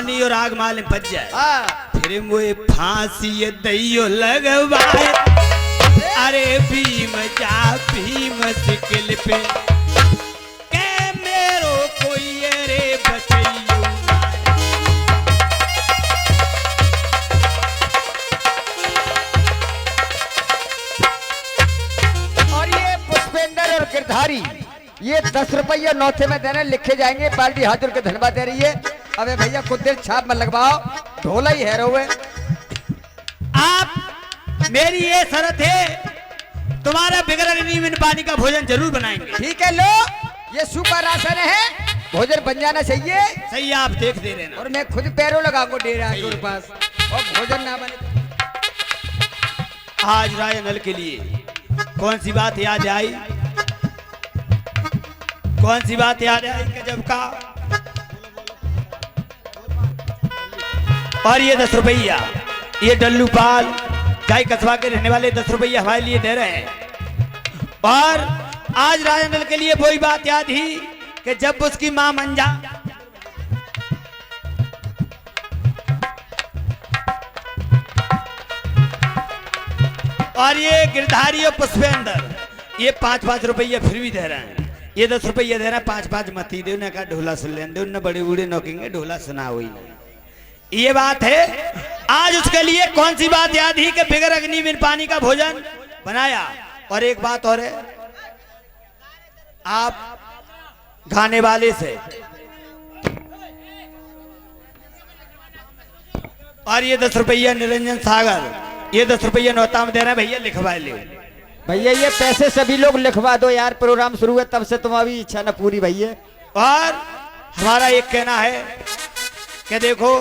पानी और आग माले बच जाए फिर मुझे फांसी दैयो लगवाए। अरे भीम जा भीम सिकल पे के मेरो कोई रे बचैयो। और ये पुष्पेंद्र और गिरधारी ये 10 रुपया नौथे में देने लिखे जाएंगे। पार्टी हाथ के धन्यवाद दे रही है। अबे भैया खुद देर छाप मत लगवाओ, ढोला ही है रोए। आप मेरी ये शर्त है तुम्हारा बिगड़ अग्नि पानी का भोजन जरूर बनाएंगे। ठीक है लो, ये सुपर राशन है, भोजन बन जाना चाहिए। सही आप देख दे रहे ना। और मैं खुद पैरों लगाऊंगा डेरा के पास और भोजन ना बने। आज राजनल के लिए कौन सी बात याद आई, कौन सी बात याद आई गजब का। और ये 10 रुपया ये डल्लू पाल गाय कस्बा के रहने वाले 10 रुपया हमारे लिए दे रहे हैं। और आज राजनल के लिए वही बात याद ही कि जब उसकी मां मंजा और ये गिरधारी और पुष्पेंद्र ये 5-5 रुपया फिर भी दे रहे हैं। ये 10 रुपया दे रहे हैं, 5-5 मती दे। उन्हें कहा ढोला सुन लेंगे, उन्हें बड़े बूढ़े नौकेंगे ढोला सुना हुई। ये बात है आज उसके लिए कौन सी बात याद ही कि बिगर अग्नि में पानी का भोजन बनाया। और एक बात और है, आप गाने वाले से और ये 10 रुपया निरंजन सागर ये 10 रुपया नौता में दे रहे हैं। भैया लिखवा ले भैया, ये पैसे सभी लोग लिखवा दो यार, प्रोग्राम शुरू है तब से तुम्हारी इच्छा ना पूरी भैया। और हमारा एक कहना है कि देखो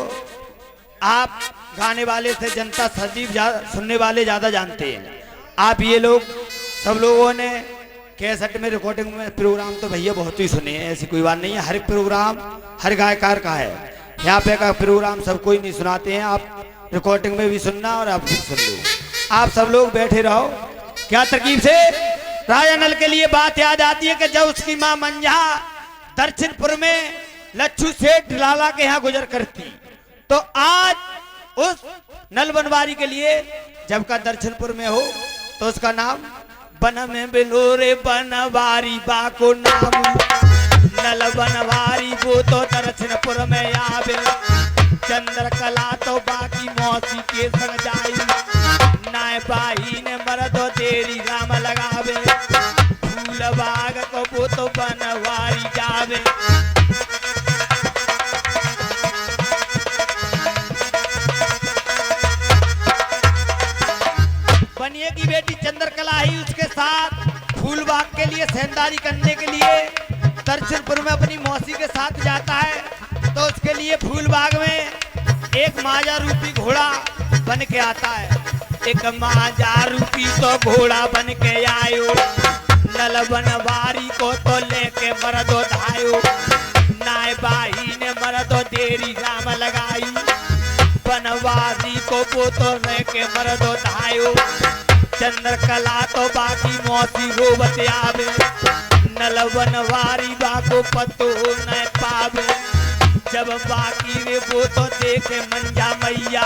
आप गाने वाले से जनता सजीव सुनने वाले ज्यादा जानते हैं। आप ये लोग सब लोगों ने कैसेट में रिकॉर्डिंग में प्रोग्राम तो भैया बहुत ही सुने हैं, ऐसी कोई बात नहीं है। हर प्रोग्राम हर गायकार का है, यहाँ पे का प्रोग्राम सब कोई नहीं सुनाते हैं। आप रिकॉर्डिंग में भी सुनना और आप भी सुन लो। आप सब लोग बैठे रहो। क्या तरकीब से राजनल के लिए बात याद आती है कि जब उसकी मां मंजा दर्शनपुर में लच्छू सेठ लाला के यहाँ गुजर करती, तो आज उस नल बनवारी के लिए जब का दर्शनपुर में हो तो उसका नाम बन में बिलोरे बनवारी बाको नाम नल बनवारी वो तो दर्शनपुर में आवे। चंद्रकला तो बाकी मौसी के संग जाई नाय बाही ने मरदो तेरी राम लगावे। फूल बाग को वो तो बनवारी जावे। बनिए की बेटी चंद्रकला ही उसके साथ फूलबाग के लिए सेंधारी करने के लिए दर्शनपुर में अपनी मौसी के साथ जाता है। तो उसके लिए फूलबाग में एक माजा रूपी घोड़ा बन के आता है। एक माजा रूपी तो घोड़ा बन के आयो, नल बनवारी को तो लेके मरदो धायो। नाय बाही ने मरदो देरी राम लगाई, बनवारी को वो तो लेके मरदो धायो। चंद्रकला तो बाकी मौसी रोबत आवे, नल बनवारी बाको पतो न पावे। जब बाकी रे वो तो देखे मंजा मैया,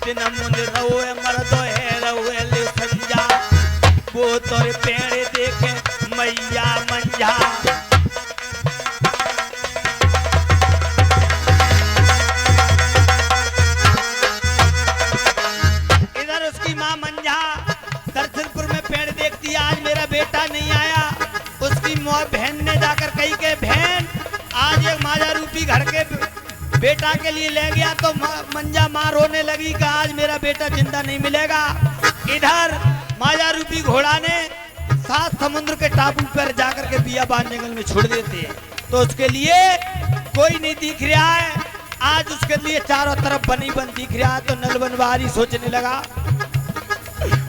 दिन मुंद रोए मरदो है रोए ले संजा। वो तो पेड़ देखे मैया मंजा। इधर उसकी माँ मंजा दर्शनपुर में पेड़ देखती, आज मेरा बेटा नहीं आया। उसकी बहन ने जाकर कही के बहन आज एक माजा रूपी घर के बेटा के लिए ले गया। तो मंजा मां रोने लगी कि आज मेरा बेटा जिंदा नहीं मिलेगा। इधर माजा रूपी घोड़ा ने 7 समुद्र के टापू पर जाकर के बियाबान जंगल में छोड़ देते हैं। तो उसके लिए कोई नहीं दिख रहा है। आज उसके लिए चारों तरफ बनी बन दिख रहा है। तो नल बनवारी सोचने लगा,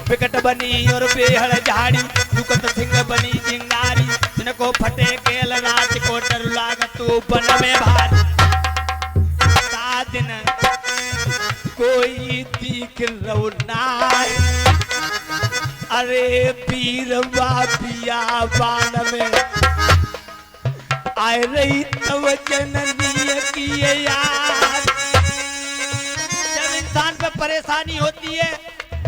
विकट बनी और बेहड़ झाड़ी, दुकत सिंह बनी जिंगारी। जिनको फटे केल नाच को डर लागत तो बन में भारी। दिन कोई दिख रहो ना, अरे पीर बाबिया बान में आए रही तव जननी की यार। परेशानी होती है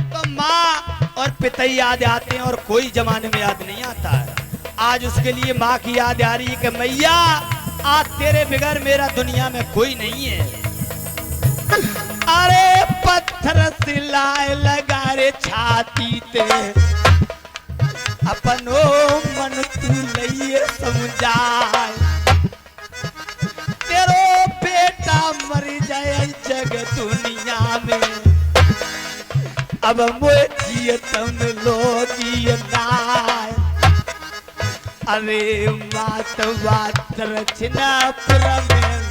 तो माँ और पिता याद आते हैं और कोई जमाने में याद नहीं आता है। आज उसके लिए माँ की याद आ रही है कि मैया आज तेरे बिगर मेरा दुनिया में कोई नहीं है। अरे पत्थर सिलाए लगा रे छाती ते अपनो मन तू लइए समझाए, तेरो बेटा मर जाए जग दुनिया में, अब मुझे तुम लोगी नाय। अरे बात बात रचना प्रमेय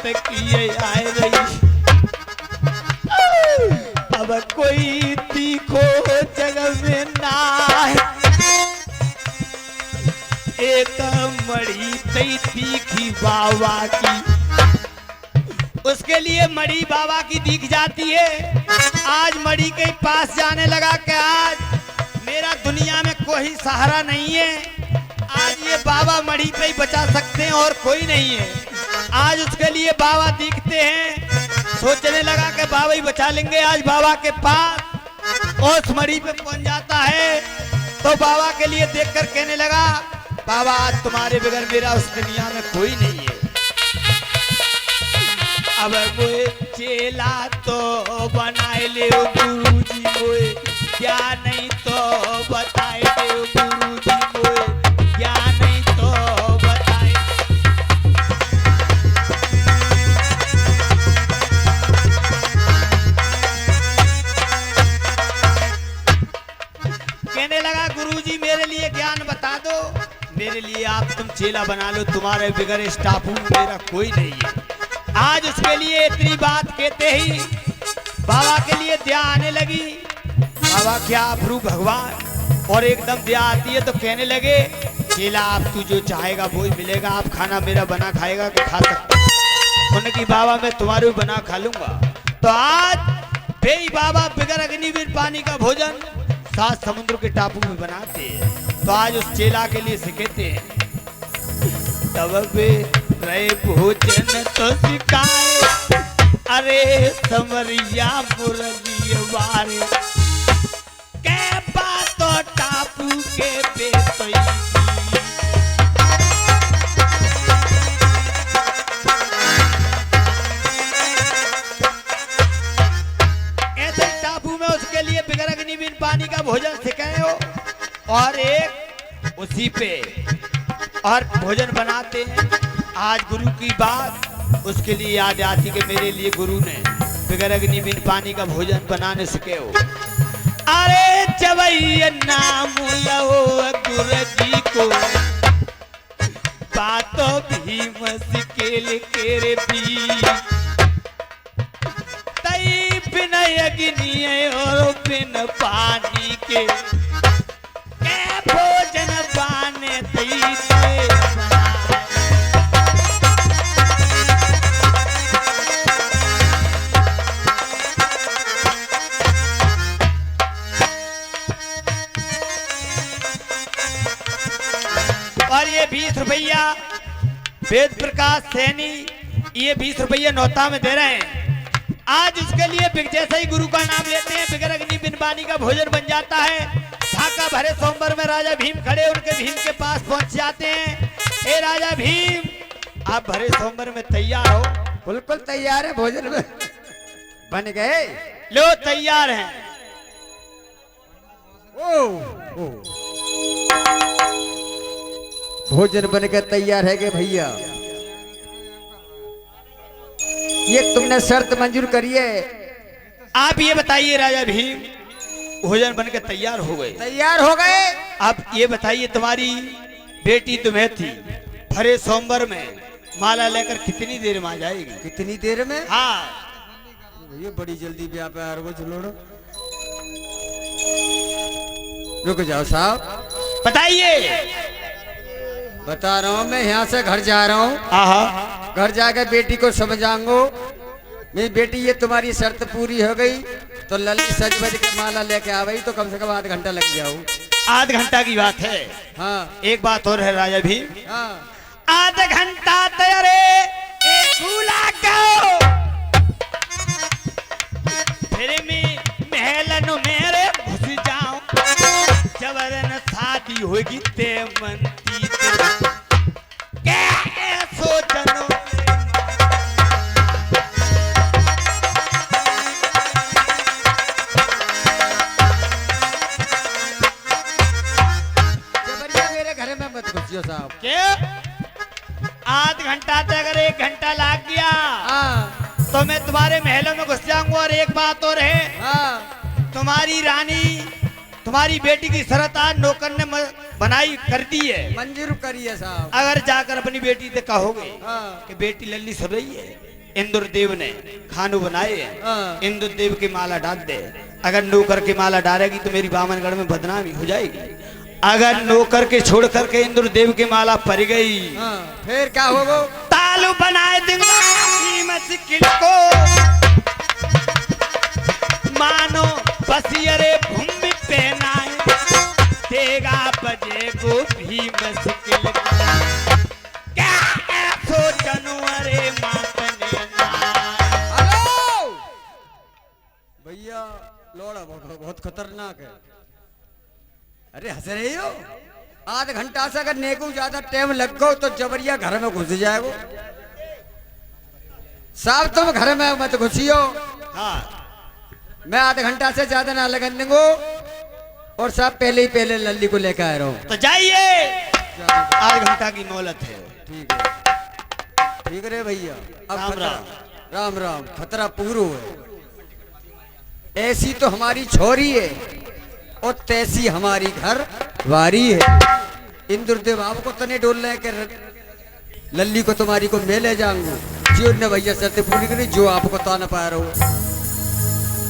किए आए रही, अब कोई तीखो जगह में ना है। एक मड़ी तई तीखी बाबा की, उसके लिए मड़ी बाबा की दिख जाती है। आज मड़ी के पास जाने लगा कि आज मेरा दुनिया में कोई सहारा नहीं है, आज ये बाबा मड़ी पे ही बचा सकते हैं और कोई नहीं है। आज उसके लिए बाबा दिखते हैं, सोचने लगा कि बाबा ही बचा लेंगे। आज बाबा के पास उस मरी पे पहुंच जाता है तो बाबा के लिए देखकर कहने लगा, बाबा आज तुम्हारे बगैर मेरा उस दुनिया में कोई नहीं है। अब मुझे चेला तो बनाए ले गुरुजी, मोए क्या नहीं तो बताए दे गुरुजी, मोए क्या नहीं तो बताए। कहने लगा गुरुजी मेरे लिए ज्ञान बता दो, मेरे लिए आप तुम चेला बना लो, तुम्हारे बिगड़ स्टाफ मेरा कोई नहीं है। आज उसके लिए इतनी बात कहते ही बाबा के लिए दया आने लगी। बाबा क्या प्रभु भगवान, और एकदम दया आती है तो कहने लगे चेला आप तू जो चाहेगा वो ही मिलेगा, आप खाना मेरा बना खाएगा कि खा सकते। उनकी बाबा मैं तुम्हारे भी बना खा लूंगा। तो आज बेई बाबा बिगर अग्नि बिन पानी का भोजन 7 समुद्र के टापू में बनाते हैं। तो आज उस चेला के लिए सिखाते हैं, तब वे रहे भोजन तो सिखाए, अरे समरिया मुरली वारे के बातो टापू के बेतोई। ऐसे टापू में उसके लिए बिगर अग्नि बिन पानी का भोजन सिखाए हो, और एक उसी पे और भोजन बनाते हैं। आज गुरु की बात उसके लिए याद आती कि मेरे लिए गुरु ने बिगर अग्नि बिन पानी का भोजन बनाने सीखे हो। अरे चवैया नाम लो गुरु जी को, बातों भीम सिकेल के रे भी, तई बिन अग्नि और बिन पानी के भोजन पाने तई और ये 20 रुपया वेद प्रकाश सैनी ये 20 रुपया नौता में दे रहे हैं। आज उसके लिए जैसे ही गुरु का नाम लेते हैं बिगर अग्नि बिन पानी का भोजन बन जाता है। ढाका भरे सोमवार में राजा भीम खड़े उनके भीम के पास पहुंच जाते हैं। ए राजा भीम आप भरे सोमवार में तैयार हो? बिल्कुल तैयार है, भोजन में बन गए, लो तैयार हैं। ओ भोजन बन के तैयार है भैया, ये तुमने शर्त मंजूर करिए। आप ये बताइए राजा भीम भोजन बन के तैयार हो गए? तैयार हो गए। आप ये बताइए तुम्हारी बेटी तुम्हें थी भरे सोमवार में माला लेकर कितनी देर में आ जाएगी? कितनी देर में? हाँ भैया बड़ी जल्दी ब्याह पे आ रहे हो, रुक जाओ साहब। बताइए। बता रहा हूँ मैं यहाँ से घर जा रहा हूँ। आहा, घर जाकर बेटी को समझाऊंगो, मेरी बेटी ये तुम्हारी शर्त पूरी हो गई तो लल्ली सज बज के माला लेके आ गई तो कम से कम आध घंटा लग जाऊ। आध घंटा की बात है। हाँ एक बात और है राजा भी, हाँ आध घंटा तैयारे एक फूला गाओ फिर मैं महलन मेरे घुस जाऊं जबरन शादी होगी ते मनती क्या सोचनो जबरिया मेरे घर में मत घुसियो साहब। के आध घंटा तक अगर एक घंटा लग गया हाँ तो मैं तुम्हारे महलों में घुस जाऊंगा। और एक बात और है, हाँ तुम्हारी रानी तुम्हारी बेटी की शर्त आज नौकर ने बनाई कर दी है। मंजूर करिए साहब। अगर जाकर अपनी बेटी से कहोगे हाँ कि बेटी लल्ली सब रही है, इंद्रदेव ने खानू बनाए हैं, हाँ इंद्रदेव की माला डाल दे। अगर नौकर की माला डालेगी तो मेरी बामनगढ़ में बदनामी हो जाएगी। अगर नौकर के छोड़ करके इंद्रदेव की माला पड़ गई हाँ फिर क्या होगा? तालू बनाए दूंगा मुश्किल को मानो बसियरे भूमि पहनाए देगा बजे को भी मुश्किल क्या सोचनु अरे मातने हेलो भैया लोड़ा बहुत खतरनाक है। अरे हंस रही हो? आध घंटा से अगर नेको ज्यादा टाइम लग गो तो जबरिया घर में घुस जाएगो। साहब तुम घर में मत घुसियो। हाँ मैं आध घंटा से ज्यादा ना लगन देंगो और साहब पहले ही पहले लल्ली को लेकर आ रहा हूँ। तो जाइए, आध घंटा की मोहलत है। ठीक है ठीक रे भैया। अब राम खतरा, राम। राम राम खतरा पूरो है। ऐसी तो हमारी छोरी है और तैसी हमारी घर वारी है। इंद्रदेव आपको तने डोल रहे कि लल्ली को तुम्हारी को मैं ले जाऊंगा जो न भैया शर्त पूरी करी जो आपको तो ना पा रहा हूँ।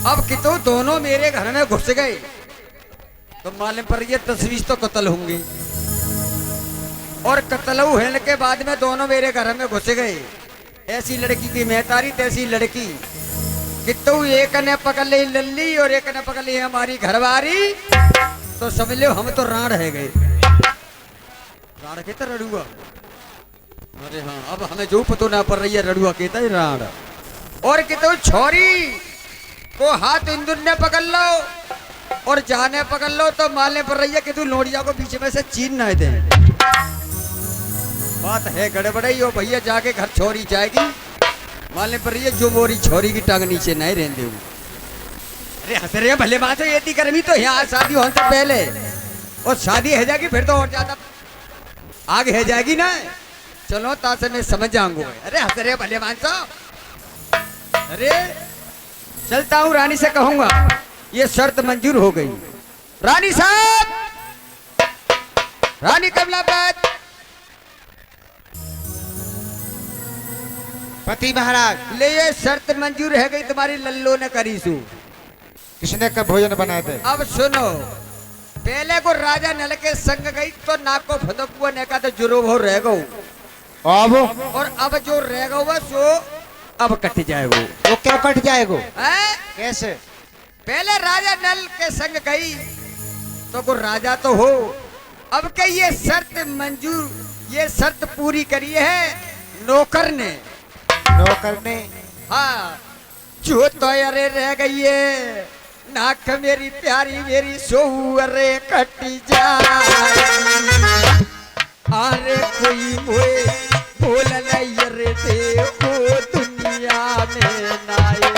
अब कितो दोनों मेरे घर में घुस गए तो मालूम पर ये तस्वीर तो कत्ल होंगे और कत्ल होने के बाद में दोनों मेरे घर में घुस गए। ऐसी लड़की की मेहतारी तैसी लड़की कि तो एक ने पकड़ ली लल्ली और एक ने पकड़ ली हमारी घरवारी तो समझ लो हम तो राण है गए। राण कहता रड़ुआ। अरे हाँ अब हमें जो पतो ना पड़ रही है रड़ुआ कहता है राण। और कि तो छोरी को हाथ इंदुर ने पकड़ लो और जाने पकड़ लो तो मालने पड़ रही है कि तू लोड़िया को बीच में से चीन ना दे। बात है गड़बड़ाई हो भैया जाके घर छोरी जाएगी मालने पर रही है जो मोरी छोरी की टांग नीचे नहीं रहने दे। अरे हंस रहे भले बात है ये गर्मी तो यहाँ शादी होने से पहले और शादी है जाएगी फिर तो और ज्यादा आगे है जाएगी ना। चलो तासे मैं समझ जाऊंगा। अरे हंस रहे भले बात। अरे चलता हूँ रानी से कहूंगा ये शर्त मंजूर हो गई। रानी साहब, रानी कमलापत। पति महाराज, ले ये शर्त मंजूर है गई तुम्हारी लल्लो ने करी सु। किसने का भोजन बनाए थे? अब सुनो, पहले को राजा नल के संग गई तो नाक को फदक हुआ ने का तो जुरो हो रह गो अब और अब जो रह गो सो अब कट जाएगो। वो क्या कट जाएगो? हैं? कैसे? पहले राजा नल के संग गई तो को राजा तो हो। अब के ये शर्त मंजूर, ये शर्त पूरी करी है नौकर ने। नौकर ने? हाँ जो तो अरे रह गई है नाक मेरी प्यारी मेरी सोहू अरे कट जाए। अरे कोई मोए बोल नहीं अरे देखो दुनिया में नाए।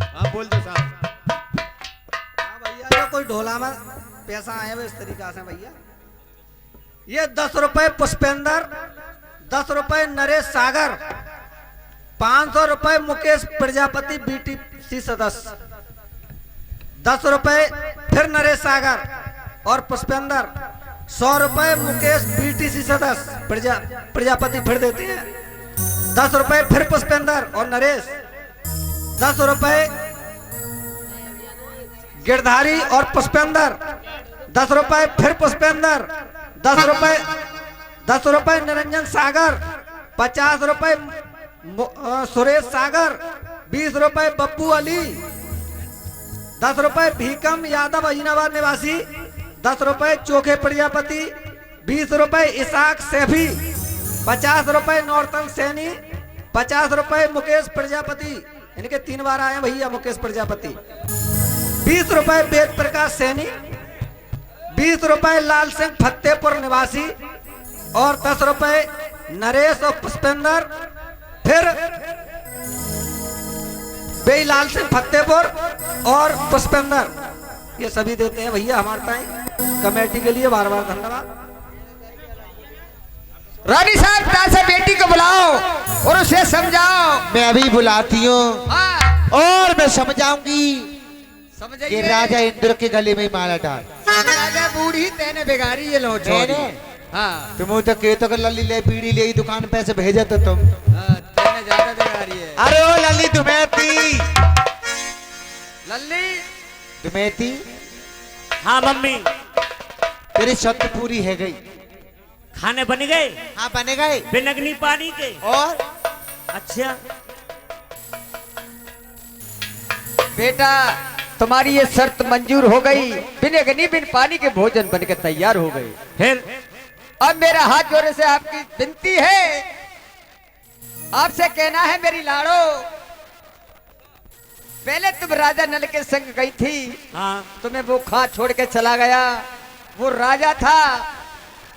हाँ बोल दो साहब। हाँ भैया, जो कोई ढोला में पैसा आए वो इस तरीका से भैया। ये 10 रुपए पुष्पेंद्र, 10 रुपए नरेश सागर, 500 रुपए मुकेश प्रजापति बीटीसी सदस्य, 10 रुपए फिर नरेश सागर और पुष्पेंद्र, 100 रुपए मुकेश बीटीसी सदस्य प्रजापति फिर देते हैं, 10 रुपए फिर पुष्पेंद्र और नरेश, 10 रुपए गिरधारी और पुष्पेंद्र, 10 रुपए फिर पुष्पेंद्र, 10 रुपए निरंजन सागर, 50 रुपए सुरेश सागर, 20 रुपए बब्बू अली, 10 रुपए भीकम यादव अजीनाबाद निवासी, 10 रुपए चोखे प्रजापति, 20 रुपए इसाक सैफी, 50 रुपए नौरतन सैनी, 50 रुपए मुकेश प्रजापति, इनके 3 बार आए भैया मुकेश प्रजापति, 20 रुपए वेद प्रकाश सैनी, 20 रुपए लाल सिंह फतेहपुर निवासी और 10 रुपए नरेश और पुष्पेंद्र, फिर बेईलाल सिंह फतेहपुर और पुष्पेंद्र, ये सभी देते हैं भैया हमारे टाइम कमेटी के लिए बार बार धन्यवाद। रानी साहब तासे बेटी को बुलाओ और उसे समझाओ। मैं अभी बुलाती हूँ हाँ, और मैं समझाऊंगी कि समझाइए। राजा इंद्र के गले में ही माला डाल। राजा बूढ़ी तेने बिगाड़ी ये लो छोड़ी। हाँ, तुम तो कहते हो लल्ली ले बीड़ी ले दुकान पे से भेजे तो तुम। हाँ, तेने ज्यादा बिगाड़ी है। अरे ओ लल्ली दुमेती, लल्ली दुमेती, हाँ मम्मी, तेरी शर्त पूरी है गई। खाने बन गए? हाँ बने गए। बिन अग्नि पानी के? और अच्छा बेटा तुम्हारी ये शर्त मंजूर हो गई। बिन अग्नि बिन पानी के भोजन बनकर तैयार हो गए। फिर अब मेरा हाथ जोड़े से आपकी विनती है, आपसे कहना है मेरी लाड़ो, पहले तुम राजा नल के संग गई थी, हाँ तुम्हें वो खा छोड़ के चला गया, वो राजा था,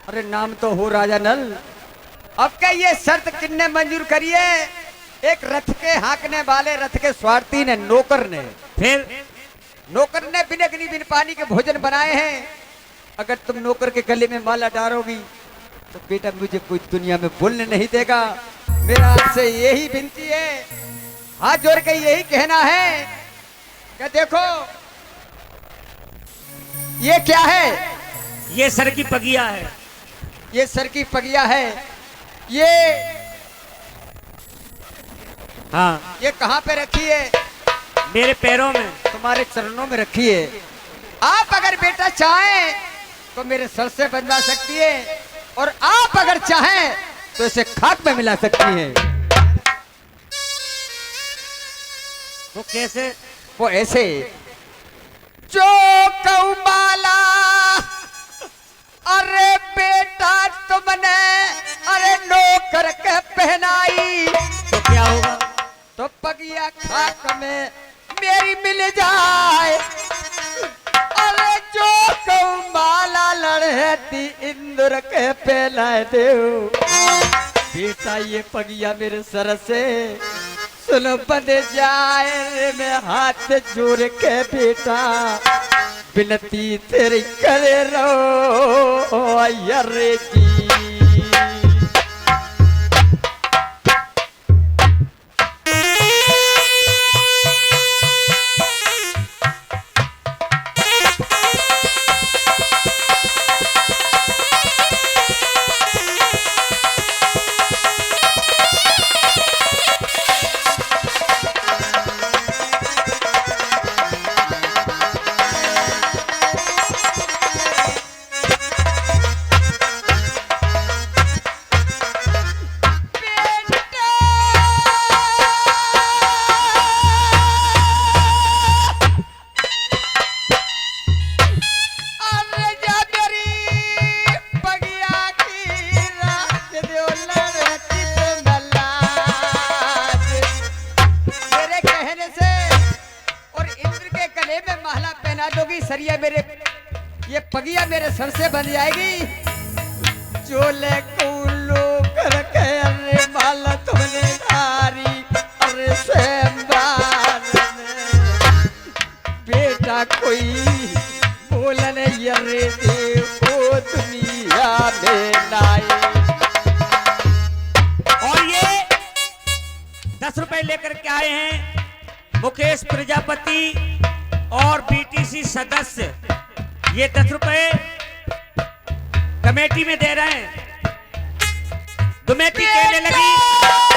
अरे नाम तो हो राजा नल। अब क्या ये शर्त किसने मंजूर करी है? एक रथ के हाँकने वाले रथ के स्वार्थी ने, नौकर ने। फिर नौकर ने बिन अग्नि बिन पानी के भोजन बनाए हैं। अगर तुम नौकर के गले में माला डालोगी तो बेटा मुझे कोई दुनिया में बोलने नहीं देगा। मेरा आपसे यही विनती है, हाथ जोड़ के यही कहना है कि देखो ये क्या है? ये सर की पगिया है। ये सर की पगिया है। ये हाँ कहाँ पे रखी है? मेरे पैरों में। तुम्हारे चरणों में रखी है। आप अगर बेटा चाहें तो मेरे सर से बंधा सकती है, और आप अगर चाहें तो इसे खाक में मिला सकती है। वो कैसे? वो ऐसे, जो कौमाला अरे बेटा तुमने अरे नौकर के पहनाई, तो क्या होगा? तो पगिया खाक में मेरी मिल जाए। अरे जो कौमाला लड़ती इंद्र के पहनाए देव, बेटा ये पगिया मेरे सर से सुनो बन जाए। मैं हाथ जोड़ के बेटा विनती तेरी करे रो अरे जी। सरिया मेरे ये पगिया मेरे सर से बन जाएगी। चोले कूलो कर के अरे माला तुमने धारी अरे से कोई बोलन यरे देखो दुनिया में नाए। और ये 10 रुपए लेकर के आए हैं मुकेश प्रजापति और बीटीसी सदस्य। ये 10 रुपए कमेटी में दे रहे हैं। कमेटी कहने लगी